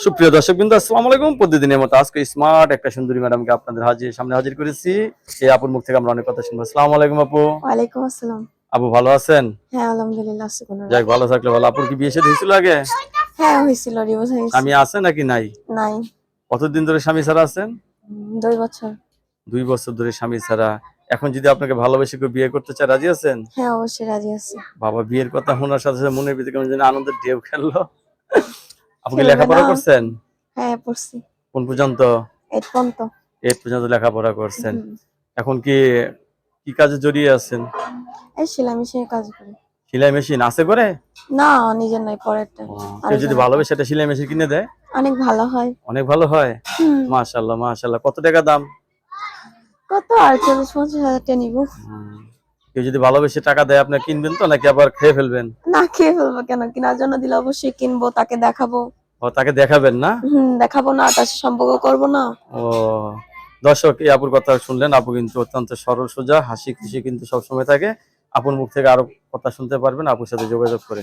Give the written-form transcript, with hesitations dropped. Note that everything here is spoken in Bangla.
সুপ্রিয় দর্শকবৃন্দ, আসসালামু আলাইকুম। প্রতিদিনের মতো আজকে স্মার্ট একটা সুন্দরী ম্যাডামকে আপনাদের সামনে হাজির করেছি। এই আপুর মুখ থেকে আমরা অনেক কথা শুনবো। আসসালামু আলাইকুম আপু। ওয়ালাইকুম আসসালাম। আপু ভালো আছেন? হ্যাঁ, আলহামদুলিল্লাহ আছি কোন যাই ভালো থাকলে ভালো। আপুর কি বিয়ে শাদী হয়েছিল আগে? হ্যাঁ, হয়েছিল, ডিভোর্স হয়েছে। স্বামী আছে নাকি নাই? নাই। কতদিন ধরে স্বামী ছাড়া আছেন? 2 বছর। 2 বছর ধরে স্বামী ছাড়া। এখন যদি আপনাকে ভালোবেসে কেউ বিয়ে করতে চায়, রাজি আছেন? হ্যাঁ, অবশ্যই রাজি আছি। বাবা, বিয়ের কথা শোনার সাথে সাথে মনের ভিতরে কেমন যেন আনন্দের ঢেউ খেললো। আপনি কি খেলবে লেখাপড়া না? করছেন? হ্যাঁ, পড়ছি। কোন পর্যন্ত? 8 পর্যন্ত। 8 পর্যন্ত লেখাপড়া করছেন। হুম। এখন কি কি কাজে জড়িয়ে আছেন? এই সেলাই মেশিনে কাজ করি। সেলাই মেশিন আছে করে? না, নিজের নাই, পরেরটা। কেউ যদি আরেকজনের। ভালোবেসে একটা সেলাই মেশিন কিনে দেয়, অনেক ভালো হয়। অনেক ভালো হয়। হুম। মাশাআল্লাহ মাশাআল্লাহ। কত টাকা দাম? কত আর 40-50 হাজার টাকা নিব। কেউ যদি ভালোবেসে টাকা দেয়, আপনি কিনবেন তো নাকি আবার খেয়ে ফেলবেন? না, খেয়ে ফেলবো কেন? কেনার জন্য দিলে অবশ্যই কিনবো, তাকে দেখাবো। ও, তাকে দেখাবেন না? দেখাবো না, তার সাথে সম্পর্ক করবো না। ও, দর্শক এই আপুর কথা শুনলেন। আপু কিন্তু অত্যন্ত সরল সোজা, হাসি খুশি কিন্তু সবসময় থাকে। আপুর মুখ থেকে আরো কথা শুনতে পারবেন আপুর সাথে যোগাযোগ করে।